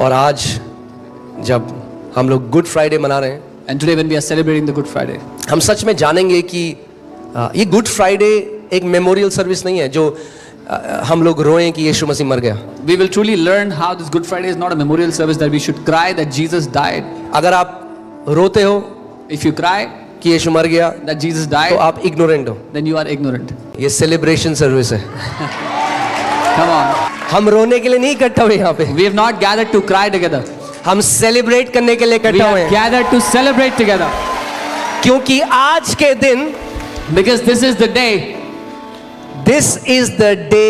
और आज जब हम लोग गुड फ्राइडे मना रहे हैं, And today when we are celebrating the Good Friday, हम सच में जानेंगे कि ये गुड फ्राइडे एक मेमोरियल सर्विस नहीं है जो हम लोग रोएं कि यीशु मसीह मर गया। we will truly learn how this Good Friday is not a memorial service that we should cry that Jesus died. अगर आप रोते हो If you cry कि यीशु मर गया that Jesus तो died, आप इग्नोरेंट हो। then you are ignorant. ये सेलिब्रेशन सर्विस है। Come on. हम रोने के लिए नहीं इकट्ठा हुए यहाँ पे, We have not gathered to cry together. हम सेलिब्रेट करने के लिए We इकट्ठा हुए are हैं, gathered to celebrate together. क्योंकि आज के दिन Because this is the day. This is the day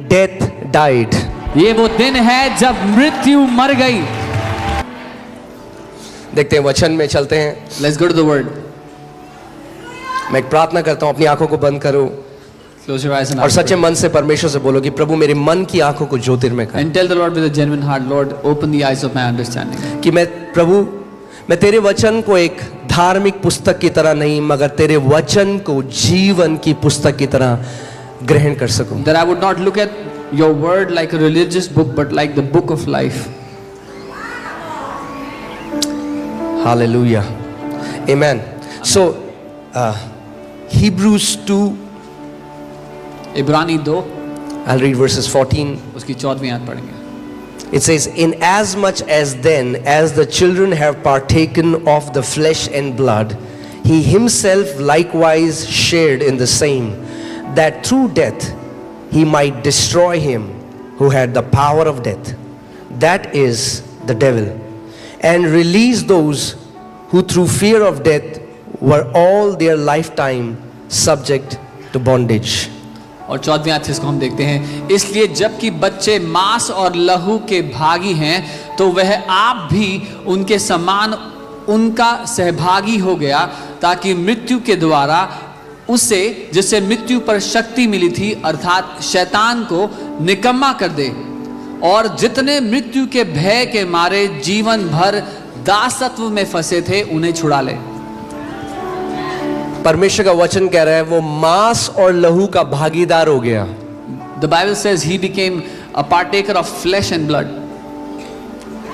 death died. ये वो दिन है जब मृत्यु मर गई। देखते हैं, वचन में चलते हैं। Let's go to the word. मैं एक प्रार्थना करता हूँ, अपनी आंखों को बंद करो Close your eyes and और ask सच्चे for मन से परमेश्वर से बोलो कि प्रभु मेरे मन की आंखों को ज्योतिर्मय it. कर, And tell the Lord with a genuine heart, Lord, open the eyes of my understanding. कि मैं तेरे वचन को एक धार्मिक पुस्तक की तरह नहीं मगर तेरे वचन को जीवन की पुस्तक की तरह ग्रहण कर सकूं। That I would not look at your word like a religious book, but like the book of life. Hallelujah. Amen. So Hebrews 2, इब्रानी 2 I'll read verses 14. उसकी 14वीं आयत पढ़ेंगे। It says, in as much as then as the children have partaken of the flesh and blood, he himself likewise shared in the same, that through death he might destroy him who had the power of death, that is the devil, and release those who through fear of death were all their lifetime subject to bondage. और 14वीं आयत से इसको हम देखते हैं, इसलिए जबकि बच्चे मांस और लहू के भागी हैं तो वह आप भी उनके समान उनका सहभागी हो गया, ताकि मृत्यु के द्वारा उसे जिससे मृत्यु पर शक्ति मिली थी अर्थात शैतान को निकम्मा कर दे, और जितने मृत्यु के भय के मारे जीवन भर दासत्व में फंसे थे उन्हें छुड़ा ले। परमेश्वर का वचन कह रहा है वो मांस और लहू का भागीदार हो गया। The Bible says he became a partaker of flesh and blood.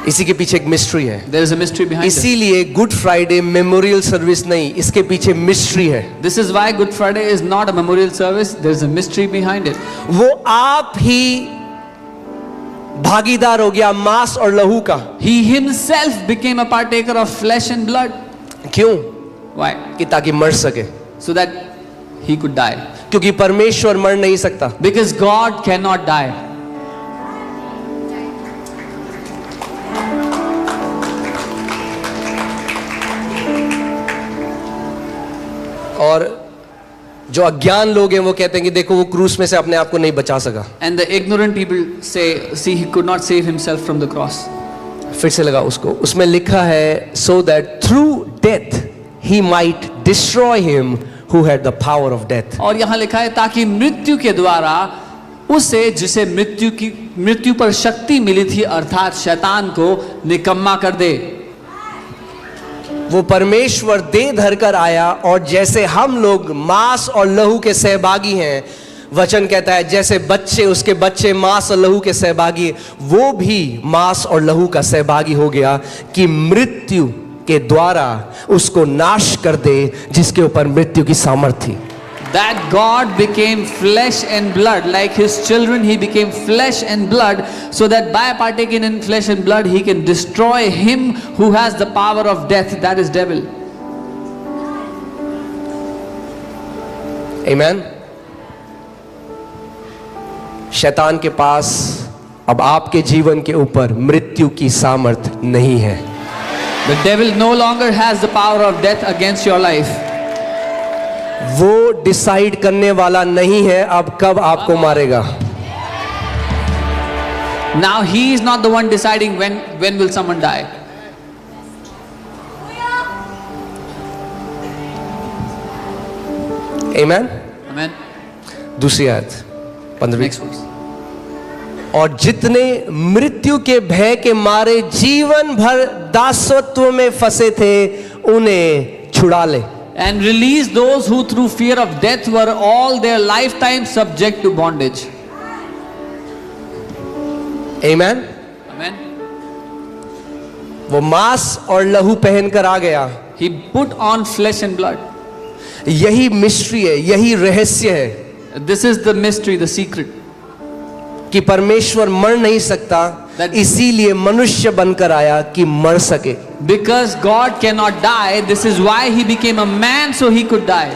इसी के पीछे एक मिस्ट्री है। There is a mystery behind it. इसीलिए गुड फ्राइडे मेमोरियल सर्विस नहीं, इसके पीछे मिस्ट्री है। This is why Good Friday is not a memorial service. There is a mystery behind it. वो आप ही भागीदार हो गया मांस और लहू का। He himself became a partaker of flesh and blood. क्यों? Why? कि ताकि मर सके, So that he could die. क्योंकि परमेश्वर मर नहीं सकता। Because God cannot die. और जो अज्ञान लोग हैं वो कहते हैं कि देखो वो क्रूस में से अपने आप को नहीं बचा सका। And the ignorant people say, see, he could not save himself from the cross. फिर से लगा उसको, उसमें लिखा है so that through death he might destroy him who had the power of death. और यहाँ लिखा है ताकि मृत्यु के द्वारा उसे जिसे मृत्यु पर शक्ति मिली थी अर्थात शैतान को निकम्मा कर दे। वो परमेश्वर देह धर कर आया और जैसे हम लोग मांस और लहू के सहभागी हैं, वचन कहता है जैसे बच्चे उसके बच्चे मांस और लहू के सहभागी, वो भी मांस और लहू का सहभागी हो गया कि मृत्यु के द्वारा उसको नाश कर दे जिसके ऊपर मृत्यु की सामर्थ्य थी। That God became flesh and blood, like his children he became flesh and blood, so that by partaking in flesh and blood he can destroy him who has the power of death, that is devil. Amen. शैतान के पास अब आपके जीवन के ऊपर मृत्यु की सामर्थ्य नहीं है। The devil no longer has the power of death against your life. वो डिसाइड करने वाला नहीं है अब कब आपको मारेगा। Now he is not the one deciding when will someone die. Amen. Amen. दूसरी आयत 15। Next verse. और जितने मृत्यु के भय के मारे जीवन भर दासत्व में फंसे थे उन्हें छुड़ा ले। And release those who through fear of death were all their lifetime subject to bondage. Amen. Amen. वो मांस और लहू पहनकर आ गया। He put on flesh and blood. यही मिस्ट्री है, यही रहस्य है This is the mystery, the secret. कि परमेश्वर मर नहीं सकता, इसीलिए मनुष्य बनकर आया कि मर सके। Because God cannot die, this is why he became a man so he could die.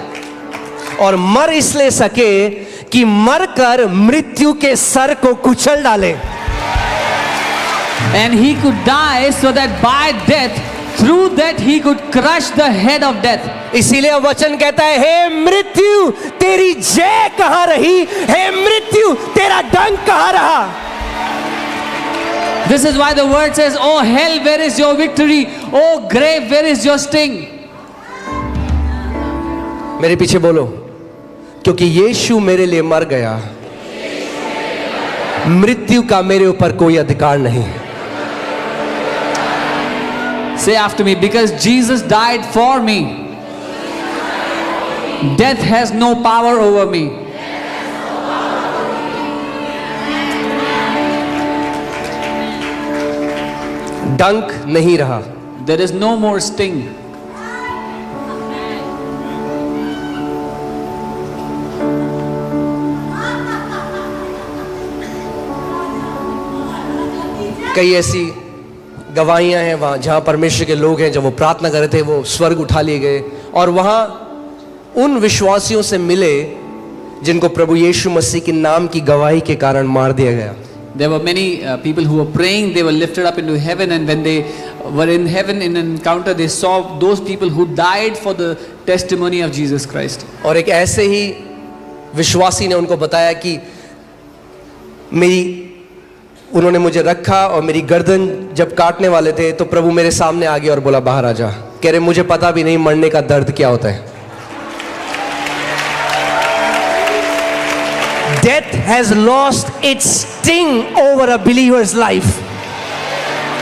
और मर इसलिए सके कि मरकर मृत्यु के सर को कुचल डाले। And he could die so that by death, through that he could crush the head of death. इसीलिए वचन कहता है, हे मृत्यु तेरी जय कहां रही, हे मृत्यु तेरा डंक कहां रहा। This is why the word says, "Oh hell, where is your victory? Oh grave, where is your sting?" मेरे पीछे बोलो, क्योंकि यीशु मेरे लिए मर गया, मृत्यु का मेरे ऊपर कोई अधिकार नहीं। Say after me, because Jesus died for me, death has no power over me. डंक नहीं रहा। There is no more sting. कई ऐसी गवाहियां हैं वहां जहां परमेश्वर के लोग हैं, जब वो प्रार्थना कर रहे थे वो स्वर्ग उठा लिए गए और वहां उन विश्वासियों से मिले जिनको प्रभु यीशु मसीह के नाम की गवाही के कारण मार दिया गया। There were many people who were praying, they were lifted up into heaven, and when they were in heaven in an encounter, they saw those people who died for the testimony of Jesus Christ. और एक ऐसे ही विश्वासी ने उनको बताया कि उन्होंने मुझे रखा और मेरी गर्दन जब काटने वाले थे तो प्रभु मेरे सामने आ गया और बोला बाहर आ जा। कह रहे मुझे पता भी नहीं मरने का दर्द क्या होता है। Death has lost its sting over a believer's life.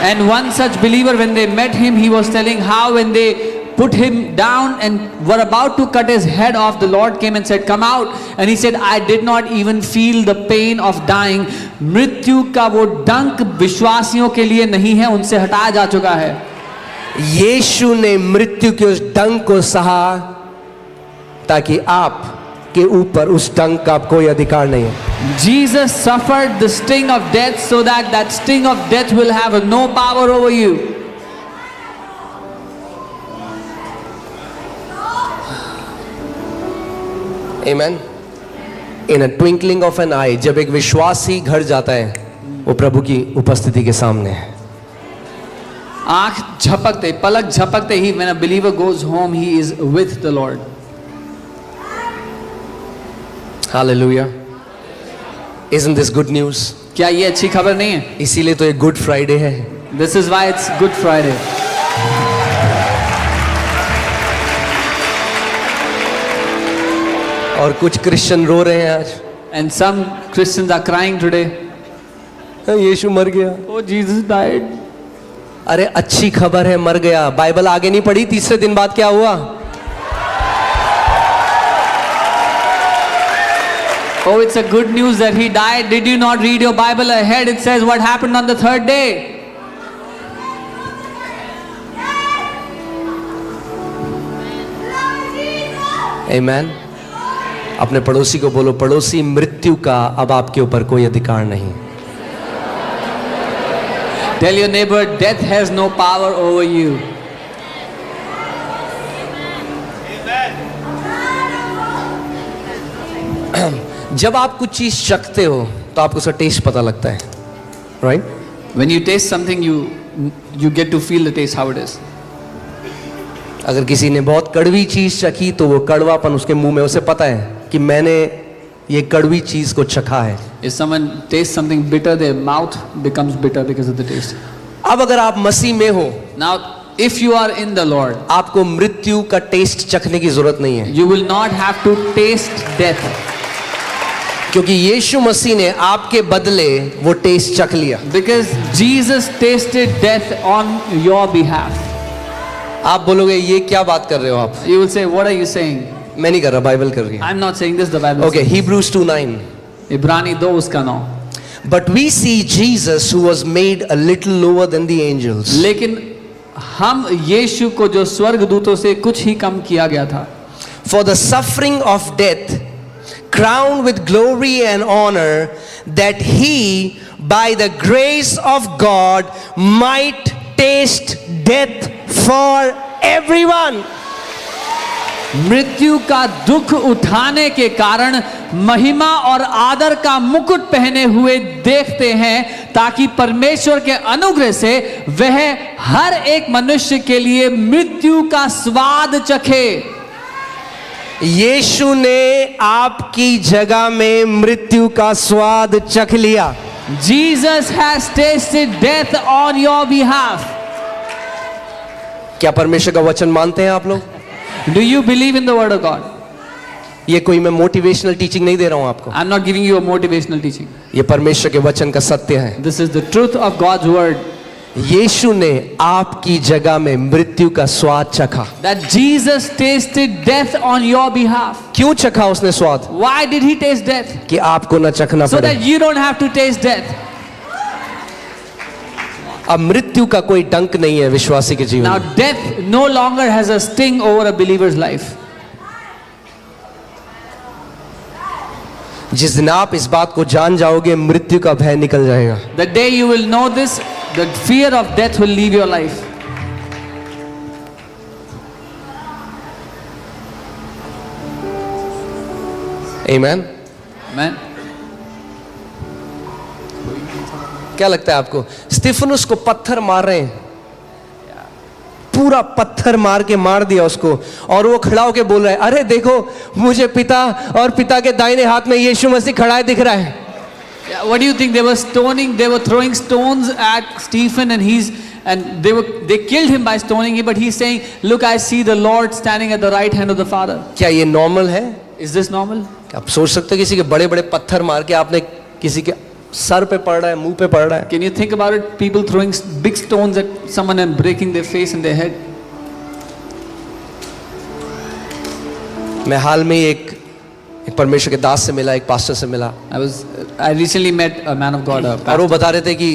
And one such believer, when they met him, he was telling how when they put him down and were about to cut his head off, the Lord came and said, "Come out." And he said, "I did not even feel the pain of dying." मृत्यु का वो डंक विश्वासियों के लिए नहीं है, उनसे हटाया जा चुका है। यीशु ने मृत्यु के उस डंक को सहा ताकि आप के ऊपर उस डंक का कोई अधिकार नहीं है। Jesus suffered the sting of death so that that sting of death will have no power over you. Amen. In a twinkling of an eye, जब एक विश्वासी घर जाता है वो प्रभु की उपस्थिति के सामने है। आंख झपकते, पलक झपकते ही, when a believer goes home, he is with the Lord. Hallelujah. Isn't this good news? क्या ये अच्छी खबर नहीं है? इसीलिए तो ये गुड फ्राइडे है। This is why it's Good Friday. और कुछ क्रिश्चियन रो रहे हैं आज। And some Christians are crying today. यीशु मर गया। Oh, Jesus died. अरे अच्छी खबर है, मर गया। बाइबल आगे नहीं पढ़ी, तीसरे दिन बाद क्या हुआ? Oh, it's a good news that he died. Did you not read your Bible ahead? It says what happened on the third day. Amen. अपने पड़ोसी को बोलो, पड़ोसी मृत्यु का अब आपके ऊपर कोई अधिकार नहीं। Tell your neighbor, death has no power over you. जब आप कुछ चीज चखते हो तो आपको उसका टेस्ट पता लगता है, right? When you taste something, you get to feel the taste how it is. अगर किसी ने बहुत कड़वी चीज चखी तो वो कड़वापन उसके मुंह में, उसे पता है कि मैंने ये कड़वी चीज को चखा है। If someone tastes something bitter, their mouth becomes bitter because of the taste. अब अगर आप मसीह में हो, Now, if you are in the Lord, आपको मृत्यु का टेस्ट चखने की जरूरत नहीं है, you will not have to taste death. क्योंकि यीशु मसीह ने आपके बदले वो टेस्ट चख लिया। Because Jesus tasted death on your behalf. आप बोलोगे ये क्या बात कर रहे हो आप? You will say, what are you saying? मैं नहीं कर रहा, बाइबल कर रही है। I'm not saying this, the Bible Okay, says. Hebrews 2:9. इब्रानी 2 उसका 9. But we see Jesus who was made a little lower than the angels. लेकिन हम यीशु को जो स्वर्गदूतों से कुछ ही कम किया गया था, for the suffering of death, crowned with glory and honor, that he, by the grace of God, might taste death for everyone. मृत्यु का दुख उठाने के कारण महिमा और आदर का मुकुट पहने हुए देखते हैं, ताकि परमेश्वर के अनुग्रह से वह हर एक मनुष्य के लिए मृत्यु का स्वाद चखे। यीशु ने आपकी जगह में मृत्यु का स्वाद चख लिया। Jesus has tasted death on your behalf. क्या परमेश्वर का वचन मानते हैं आप लोग? Do you believe in the word of God? ये कोई मैं मोटिवेशनल टीचिंग नहीं दे रहा हूं आपको, I'm not giving you a motivational teaching. ये परमेश्वर के वचन का सत्य है। This is the truth of God's word. यीशु ने आपकी जगह में मृत्यु का स्वाद चखा। That Jesus tasted death on your behalf. क्यों चखा उसने स्वाद? Why did he taste death? कि आपको न चखना So पड़े। that you don't have to taste death. अब मृत्यु का कोई डंक नहीं है विश्वासी के जीवन Now में। death no longer has a sting over a believer's life. जिस दिन आप इस बात को जान जाओगे, मृत्यु का भय निकल जाएगा। The day you will know this, the fear of death will leave your life. Amen? Amen. क्या लगता है आपको? स्टीफनुस को पत्थर मार रहे हैं, पूरा पत्थर मार के मार दिया उसको, और वो खड़ा होके बोल रहा है, अरे देखो मुझे पिता और पिता के दाहिने हाथ में यीशु मसीह खड़ा है दिख रहा है। Yeah, what do you think? They were stoning, they were throwing stones at Stephen, and they killed him by stoning him, but he's saying, look, I see the Lord standing at the right hand of the Father. क्या ये normal है? Is this normal? आप सोच सकते हो किसी के बड़े बड़े पत्थर मार के आपने किसी के सर पे पड़ रहा है, मुंह पे पड़ रहा है। Can you think about it? People throwing big stones at someone and breaking their face and their head. मैं हाल में एक परमेश्वर के दास से मिला, एक पास्टर से मिला, I recently met a man of God, a और वो pastor, बता रहे थे कि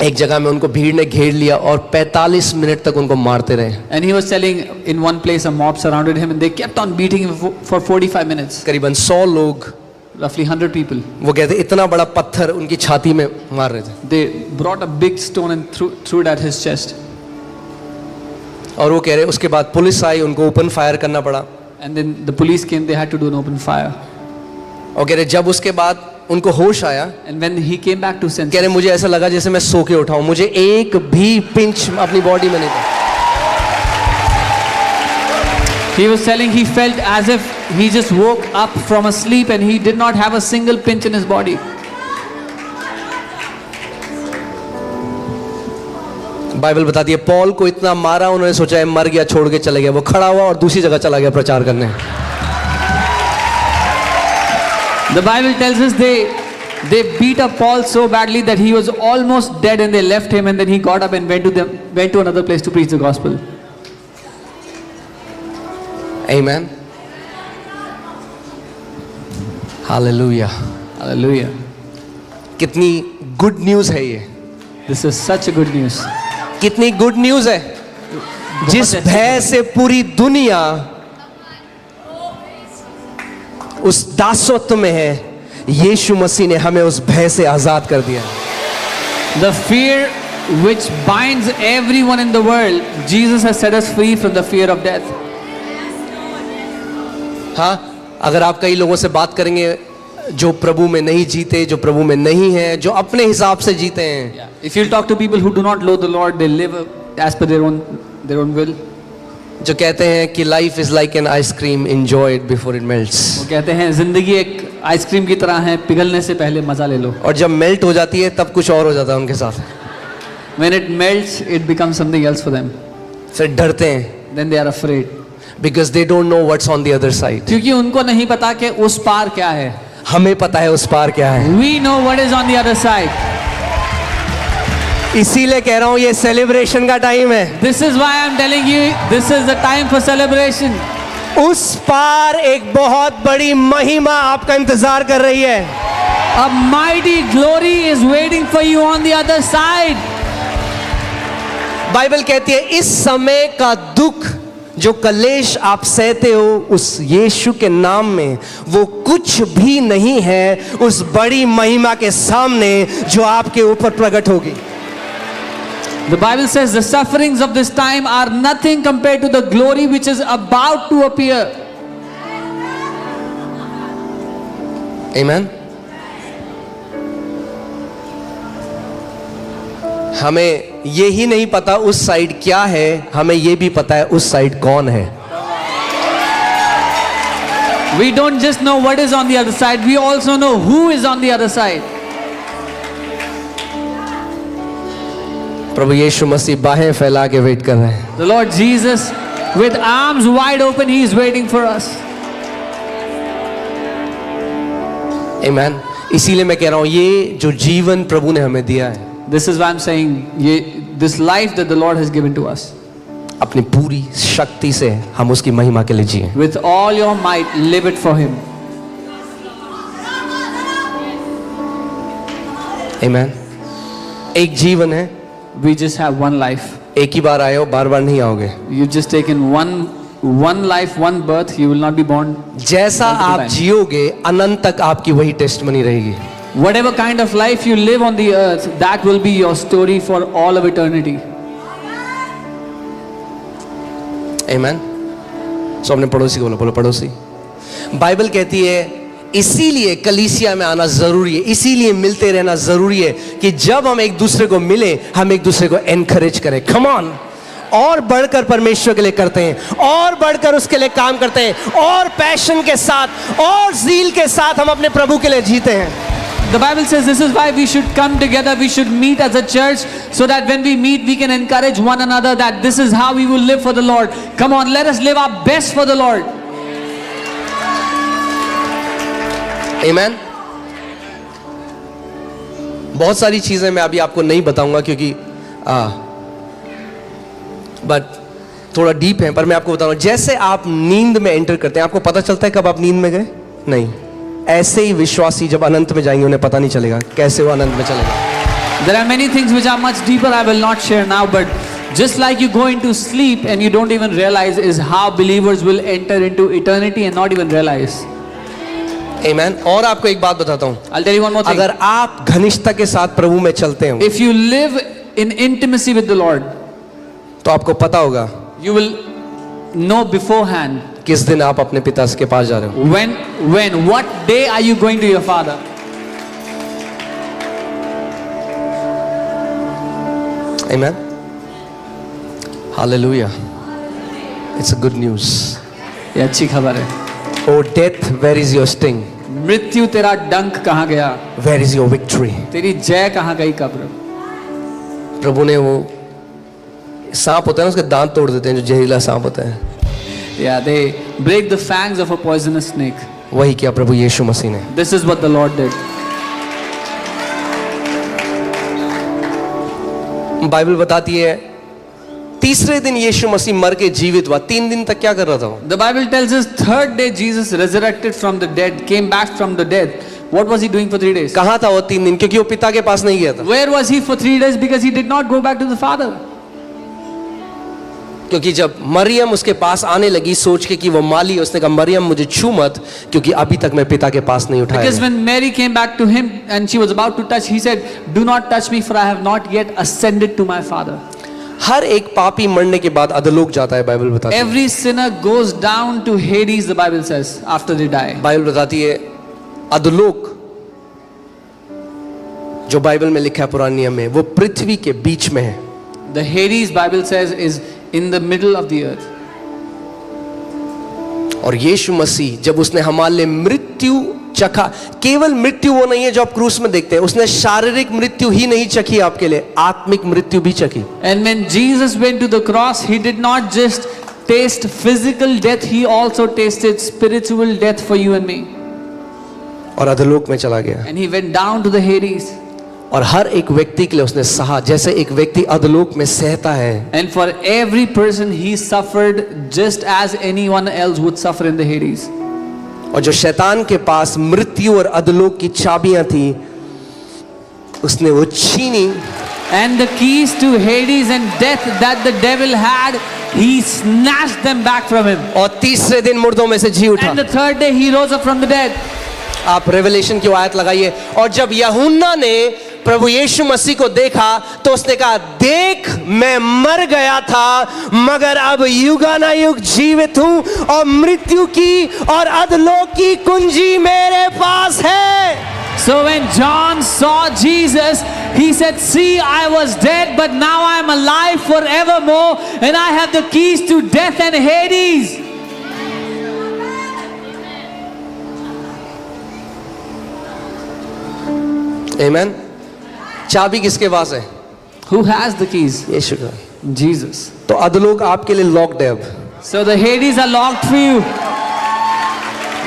एक जगह में उनको भीड़ ने घेर लिया और 45 मिनट तक उनको मारते रहे। and he was telling in one place a mob surrounded him and they kept on beating him for 45 minutes. करीबन 100 लोग, Roughly 100 people. वो कहते इतना बड़ा पत्थर उनकी छाती में मार रहे थे, They brought a big stone and threw it at his chest. और वो कह रहे उसके बाद पुलिस आई, उनको ओपन फायर करना पड़ा, And then the police came, they had to do an open fire. और कह रहे जब उसके बाद उनको होश आया, And when he came back to कह senses, रहे मुझे ऐसा लगा जैसे मैं सो के उठाऊं, मुझे एक भी पिंच अपनी बॉडी में नहीं था। he was telling he felt as if he just woke up from a sleep and he did not have a single pinch in his body. Bible बताती है पॉल को इतना मारा, उन्होंने सोचा है मर गया, छोड़ के चले गया, वो खड़ा हुआ और दूसरी जगह चला गया प्रचार करने। The Bible tells us they beat up Paul so badly that he was almost dead and they left him, and then he got up and went to another place to preach the gospel. Amen. Hallelujah. Hallelujah. कितनी good news है ये, This is such a good news. कितनी good news है। जिस भय से पूरी दुनिया उस दासत्व में है, यीशु मसीह ने हमें उस भय से आजाद कर दिया। The fear which binds everyone in the world, Jesus has set us free from the fear of death. हाँ, अगर आप कई लोगों से बात करेंगे जो प्रभु में नहीं जीते, जो प्रभु में नहीं है, जो अपने हिसाब से जीते हैं, If you talk to people who do not know the Lord, they live as per their own will. जो कहते हैं कि life is like an ice cream, enjoy it before it melts. वो कहते हैं जिंदगी एक आइसक्रीम की तरह है, पिघलने से पहले मजा ले लो। और जब मेल्ट हो जाती है तब कुछ और हो जाता है उनके साथ। When it melts, it becomes something else for them. फिर डरते हैं, Then they are afraid. because they don't know what's on the other side. क्योंकि उनको नहीं पता कि उस पार क्या है। हमें पता है उस पार क्या है। We know what is on the other side. इसीलिए कह रहा हूँ ये सेलिब्रेशन का टाइम है। This is why I'm telling you, this is the time for celebration. उस पार एक बहुत बड़ी महिमा आपका इंतजार कर रही है। A mighty glory is waiting for you on the other side. Bible कहती है इस समय का दुख जो कलेश आप सहते हो उस यीशु के नाम में वो कुछ भी नहीं है उस बड़ी महिमा के सामने जो आपके ऊपर प्रकट होगी. The Bible says the sufferings of this time are nothing compared to the glory which is about to appear. Amen. हमें ये ही नहीं पता उस साइड क्या है, हमें ये भी पता है उस साइड कौन है. We don't just know what is on the other side, we also know who is on the other side. प्रभु यीशु मसीह बाहें फैला के वेट कर रहे हैं. The Lord Jesus, with arms wide open, He is waiting for us. Amen. इसीलिए मैं कह रहा हूं ये जो जीवन प्रभु ने हमें दिया है, This is why I'm saying, this life that the Lord has given to us, अपनी पूरी शक्ति से हम उसकी महिमा के लिए जिए. with all your might, live it for Him. Amen. एक जीवन है, We just have one life. एक ही बार आए हो, बार बार नहीं आओगे. You've just taken one life, one birth. You will not be born. जैसा multiple आप times. जियोगे अनंत तक आपकी वही टेस्टमनी रहेगी. Whatever kind of life you live on the earth, that will be your story for all of eternity. Amen. सो अपने पड़ोसी को बोलो पड़ोसी. बाइबल कहती है इसीलिए कलीसिया में आना जरूरी है, इसीलिए मिलते रहना जरूरी है कि जब हम एक दूसरे को मिले हम एक दूसरे को एनकरेज करें. कम ऑन, और बढ़कर परमेश्वर के लिए करते हैं, और बढ़कर उसके लिए काम करते हैं, और पैशन के साथ और ज़ील के साथ हम अपने प्रभु के लिए जीते हैं. The Bible says this is why we should come together, we should meet as a church, so that when we meet we can encourage one another that this is how we will live for the Lord. Come on, let us live our best for the Lord. Amen. बहुत सारी चीजें मैं अभी आपको नहीं बताऊंगा क्योंकि but थोड़ा डीप है, पर मैं आपको बता रहा हूं जैसे आप नींद में एंटर करते हैं आपको पता चलता है कब आप नींद में गए? नहीं. ऐसे ही विश्वासी जब अनंत में जाएंगे उन्हें पता नहीं चलेगा कैसे वो अनंत में चलेगा. There are many things which are much deeper, I will not share now, but just like you go into sleep and you don't even realize, is how believers will enter into eternity and not even realize. Amen. और आपको एक बात बताता हूं, I'll tell you one more thing. अगर आप घनिष्ठता के साथ प्रभु में चलते हो If you live in intimacy with the Lord, तो आपको पता होगा you will know beforehand किस दिन आप अपने पिता के पास जा रहे हो. what day are you going to your Father. Amen. Hallelujah. It's a good news. ये अच्छी खबर है. Oh death, where is your sting? मृत्यु तेरा डंक कहाँ गया? Where is your victory? तेरी जय कहाँ गई कब्र? प्रभु ने वो सांप होता है ना उसके दांत तोड़ देते हैं, जो जहरीला सांप होता है. Yeah, they break the fangs of a poisonous snake. वही किया प्रभु यीशु मसीह ने. This is what the Lord did. Bible बताती है तीसरे दिन यीशु मसीह मर के जीवित हुआ. 3 दिन तक क्या कर रहा था वो? The Bible tells us third day Jesus resurrected from the dead, came back from the dead. What was he doing for 3 days? कहाँ था वो 3 दिन? क्योंकि वो पिता के पास नहीं गया था. Where was he for 3 days? Because he did not go back to the Father. क्योंकि जब मरियम उसके पास आने लगी सोच के कि वो माली, उसने कहा मरियम मुझे छू मत क्योंकि अभी तक मैं पिता के पास नहीं उठाया. Because when Mary came back to him and she was about to touch, he said, "Do not touch me, for I have not yet ascended to my Father." हर एक पापी मरने के बाद अधोलोक जाता है. बाइबल बताती है. Every sinner goes down to Hades, the Bible says, after they die. Bible बताती है अधोलोक जो बाइबल में लिखा है पुराने नियम में, वो पृथ्वी के बीच में है. The Hades, Bible says, is in the middle of the earth. और यीशु मसीह जब उसने हमारे लिए मृत्यु चखा, केवल मृत्यु वो नहीं है जो आप क्रूस में देखते हैं, उसने शारीरिक मृत्यु ही नहीं चखी आपके लिए, आत्मिक मृत्यु भी चखी. And when Jesus went to the cross, he did not just taste physical death, he also tasted spiritual death for you and me. और अधोलोक में चला गया. And he went down to the Hades. और हर एक व्यक्ति के लिए उसने सहा जैसे एक व्यक्ति अधोलोक में सहता है. And for every person he suffered just as anyone else would suffer in the Hades. और जो शैतान के पास मृत्यु और अधोलोक की चाबियां थी उसने वो छीनी And the keys to Hades and death that the devil had, he snatched them back from him. और तीसरे दिन मुर्दों में से जी उठा। And the third day he rose up from the dead. आप रेवलेशन की आयत लगाइए। और जब यूहन्ना ने प्रभु यीशु मसीह को देखा तो उसने कहा, देख मैं मर गया था मगर अब युगानुयुग जीवित हूं और मृत्यु की और अधोलोक की कुंजी मेरे पास है। So when John saw Jesus, he said, see, I was dead, but now I am alive forevermore, and I have the keys to death and Hades. Amen. चाबी किसके पास है? Who has the keys? यीशु का। Jesus. तो अधोलोक आपके लिए locked है अब। So the Hades are locked for you.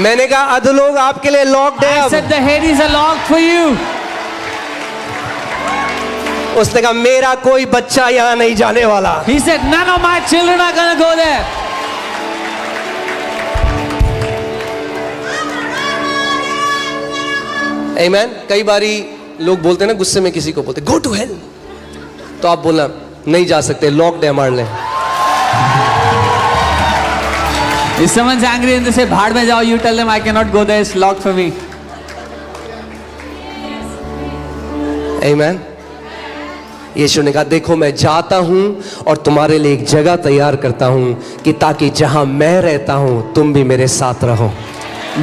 मैंने कहा अधोलोक आपके लिए लॉक्ड है I अब। said the Hades are locked for you. उसने कहा मेरा कोई बच्चा यहाँ नहीं जाने वाला। He said, none of my children are going to go there. Amen. कई बारी लोग बोलते हैं ना, गुस्से में किसी को बोलते गो टू हेल, तो आप बोलना नहीं जा सकते, लॉक्ड है हमारे लिए। If someone's angry and they say, भाड़ में जाओ, you tell them, I cannot go there, it's locked for me. Amen. यीशु ने कहा देखो मैं जाता हूं और तुम्हारे लिए एक जगह तैयार करता हूं कि ताकि जहां मैं रहता हूं तुम भी मेरे साथ रहो।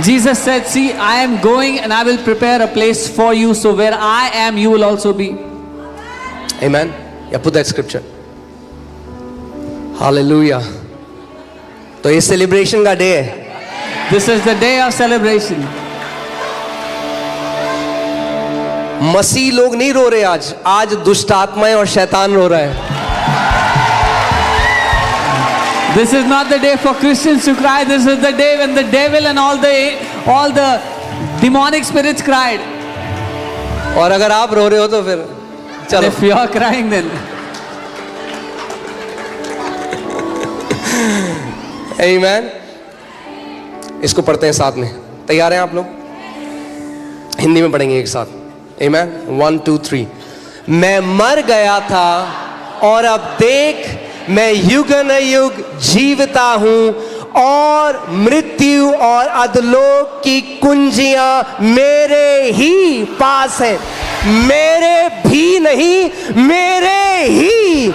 Jesus said, see, I am going and I will prepare a place for you, so where I am, you will also be. Amen. Yeah, put that scripture. Hallelujah. तो ये सेलिब्रेशन का डे है। This is the day of celebration. मसीह लोग नहीं रो रहे आज, आज दुष्ट आत्माएं और शैतान रो रहा है। This is not the day for Christians to cry. This is the day when the devil and all the demonic spirits cried. और अगर आप रो रहे हो तो फिर And चलो। if you are crying, then Amen. इसको पढ़ते हैं साथ में, तैयार हैं आप लोग? हिंदी में पढ़ेंगे एक साथ। Amen. 1 2 3। मैं मर गया था और अब देख मैं युगानुयुग जीविता हूं और मृत्यु और अधोलोक की कुंजियां मेरे ही पास है। मेरे भी नहीं, मेरे ही।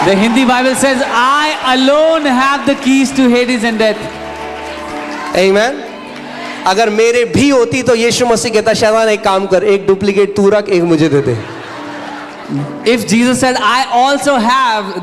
the Hindi Bible says, I alone have the keys to Hades and death. Amen. अगर मेरे भी होती तो यीशु मसीह कहता शैतान एक काम कर, एक डुप्लीकेट तू रख, एक मुझे दे दे। If Jesus said, I also have